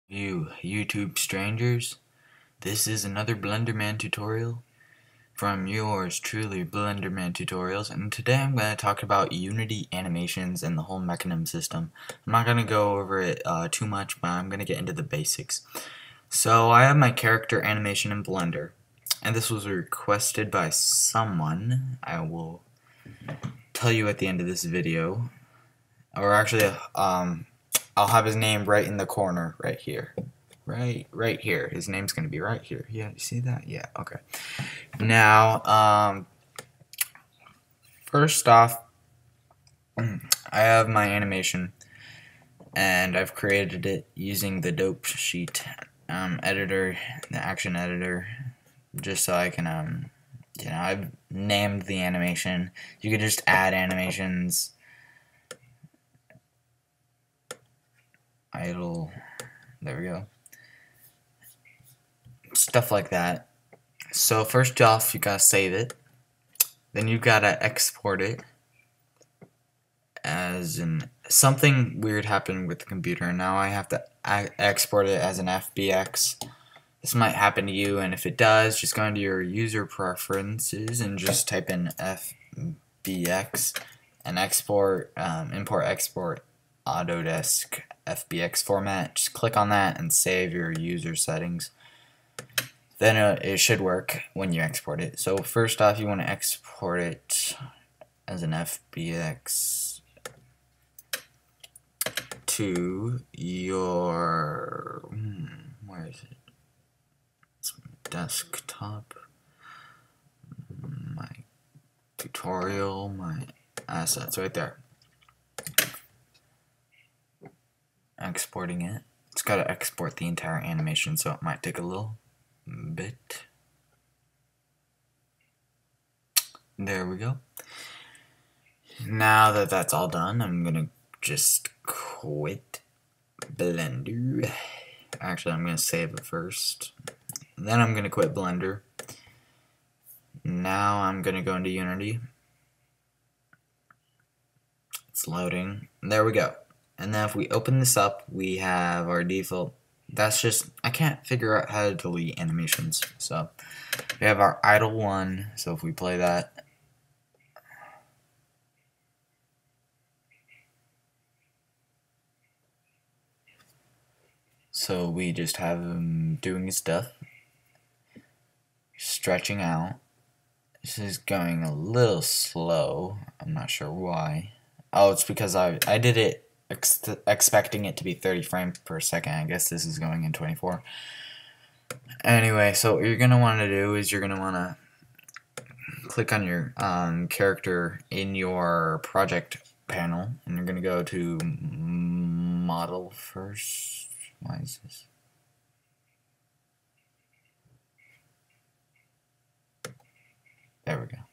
You YouTube strangers, this is another Blenderman tutorial from yours truly, Blenderman Tutorials, and today I'm going to talk about Unity animations and the whole mechanism system. I'm not going to go over it too much, but I'm going to get into the basics. So I have my character animation in Blender, and this was requested by someone. I will tell you at the end of this video, or actually, I'll have his name right in the corner right here. Right here. His name's gonna be right here. Yeah, you see that? Yeah, okay. Now, first off, I have my animation, and I've created it using the dope sheet editor, the action editor, just so I can, I've named the animation. You could just add animations. Idle. There we go. Stuff like that. So first off, you gotta save it. Then you gotta export it as an something weird happened with the computer. Now I have to export it as an FBX. This might happen to you, and if it does, just go into your user preferences and just type in FBX and export, import export Autodesk FBX format. Just click on that and save your user settings. Then it should work when you export it. So first off, you want to export it as an FBX to your where is it? It's my desktop, my tutorial, my assets right there. Exporting it. It's got to export the entire animation, so it might take a little bit. There we go. Now that that's all done, I'm gonna just quit Blender. Actually, I'm gonna save it first. Then I'm gonna quit Blender. Now I'm gonna go into Unity. It's loading. There we go. And then if we open this up, we have our default. That's just, I can't figure out how to delete animations. So we have our idle one. So if we play that, so we just have him doing his stuff, stretching out. This is going a little slow. I'm not sure why. Oh, it's because I did it expecting it to be 30 frames per second. I guess this is going in 24. Anyway, so what you're going to want to do is you're going to want to click on your character in your project panel, and you're going to go to model first. Why is this? There we go.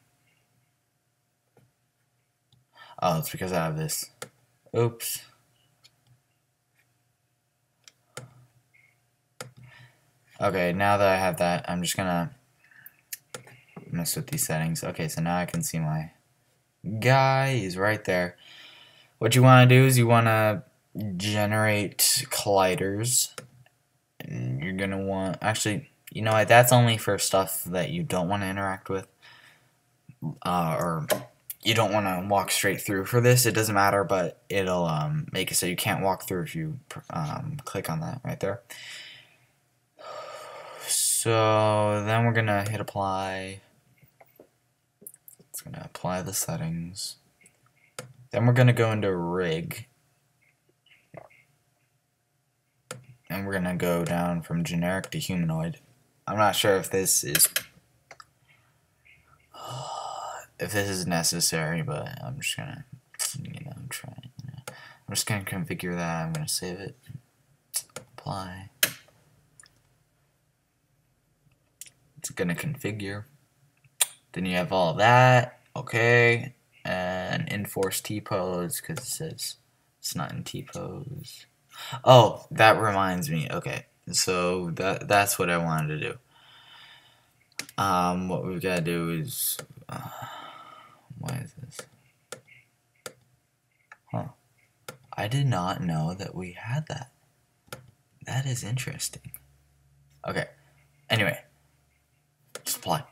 Oh, it's because I have this. Oops. Okay, now that I have that, I'm just gonna mess with these settings. Okay, so now I can see my guy. He's right there. What you want to do is you want to generate colliders. And you're gonna want, actually, you know what? That's only for stuff that you don't want to interact with, or you don't want to walk straight through. For this, it doesn't matter, but it'll make it so you can't walk through if you click on that right there. So then we're gonna hit apply. It's gonna apply the settings. Then we're gonna go into rig, and we're gonna go down from generic to humanoid. I'm not sure if this is necessary, but I'm just gonna, try. I'm just gonna configure that. I'm gonna save it. Apply. It's gonna configure. Then you have all that. Okay, and enforce T-pose because it says it's not in T-pose. Oh, that reminds me. Okay, so that's what I wanted to do. What we've got to do is, why is this? Huh? I did not know that we had that. That is interesting. Okay. Anyway, just apply.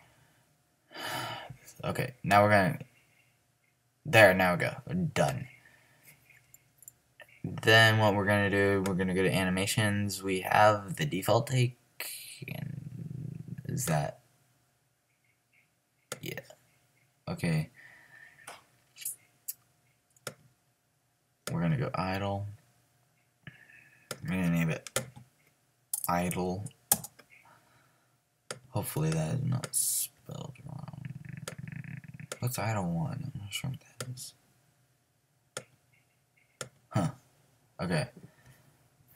Okay, now we're gonna. There, now we go. We're done. Then what we're gonna do, we're gonna go to animations. We have the default take, and is that? Yeah. Okay. We're gonna go idle. I'm gonna name it idle. Hopefully that is not spelled wrong. What's idle one? I'm not sure what that is. Huh. Okay.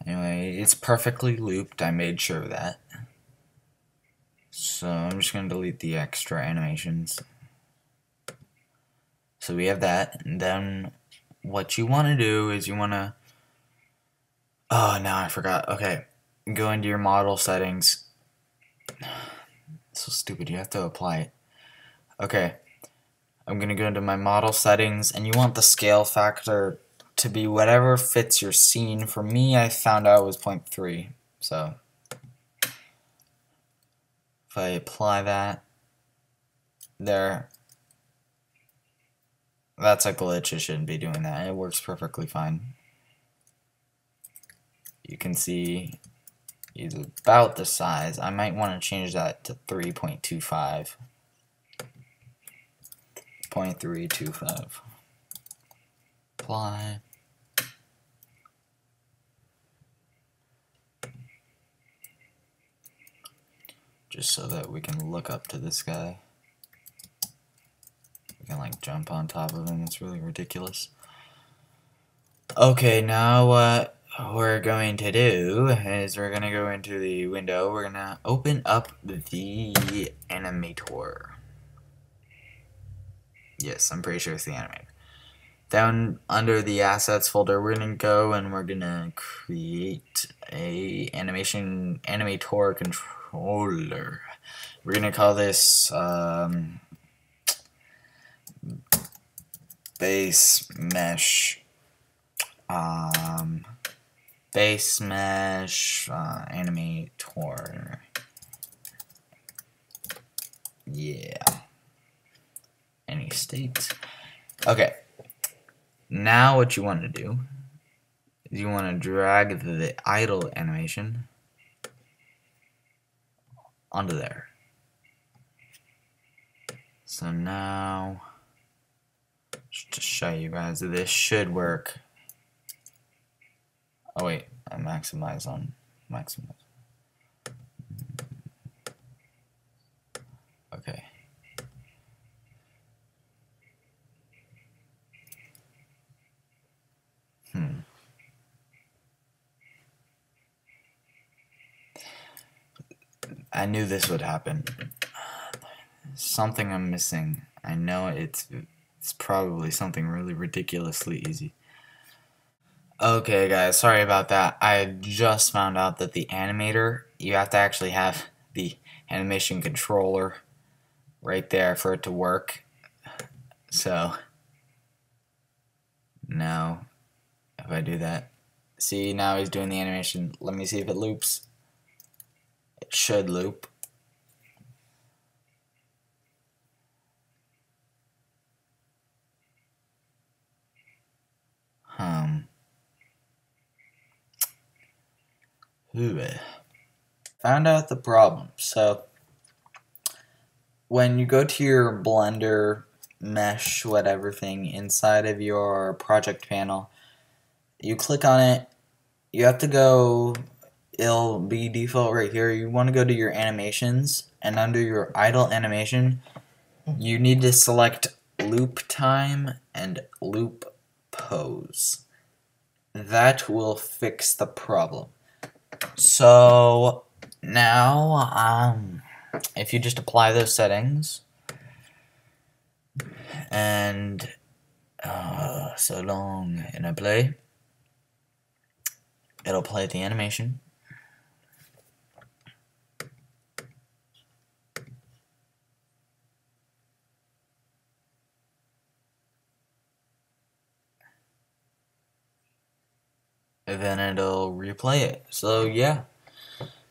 Anyway, it's perfectly looped. I made sure of that. So I'm just gonna delete the extra animations. So we have that, and then what you want to do is you want to. Oh, now I forgot. Okay, go into your model settings. So stupid. You have to apply it. Okay, I'm gonna go into my model settings, and you want the scale factor to be whatever fits your scene. For me, I found out it was 0.3. So if I apply that there. That's a glitch, it shouldn't be doing that. It works perfectly fine. You can see he's about the size. I might want to change that to 3.25. 0.325. Apply. Just so that we can look up to this guy. We can like jump on top of him. It's really ridiculous. Okay, now what we're going to do is we're going to go into the window. We're going to open up the animator. Yes, I'm pretty sure it's the animator. Down under the assets folder, we're going to go and we're going to create a animator controller. We're going to call this base mesh animator. Yeah. Any state. Okay. Now what you want to do is you want to drag the idle animation onto there. So now, just to show you guys, this should work. Oh wait, I maximize on maximize. Okay. I knew this would happen. Something I'm missing. I know it's probably something really ridiculously easy. Okay guys, sorry about that. I just found out that the animator, you have to actually have the animation controller right there for it to work. So now if I do that, see, now he's doing the animation. Let me see if it loops. It should loop. Found out the problem. So when you go to your Blender mesh whatever thing inside of your project panel, you click on it, you have to go, it'll be default right here. You want to go to your animations, and under your idle animation you need to select loop time and loop pose. That will fix the problem. So now if you just apply those settings and so long and I play, it'll play the animation. then it'll replay it. So yeah,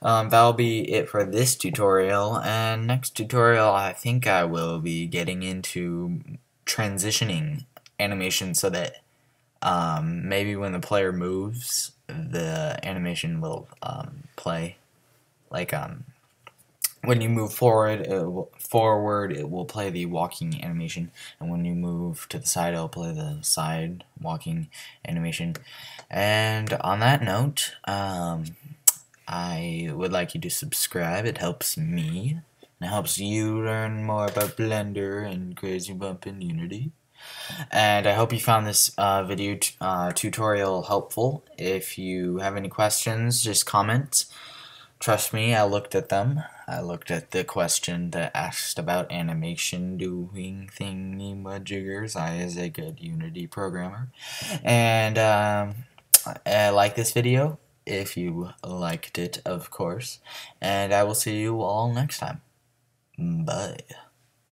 that'll be it for this tutorial, and next tutorial I think I will be getting into transitioning animation so that maybe when the player moves, the animation will play. Like when you move forward, it will play the walking animation, and when you move to the side, it'll play the side walking animation. And on that note, I would like you to subscribe. It helps me, and it helps you learn more about Blender and CrazyBump and Unity. And I hope you found this video tutorial helpful. If you have any questions, just comment. Trust me, I looked at them. I looked at the question that asked about animation doing thingy-majiggers. I is a good Unity programmer. And I like this video, if you liked it, of course. And I will see you all next time. Bye.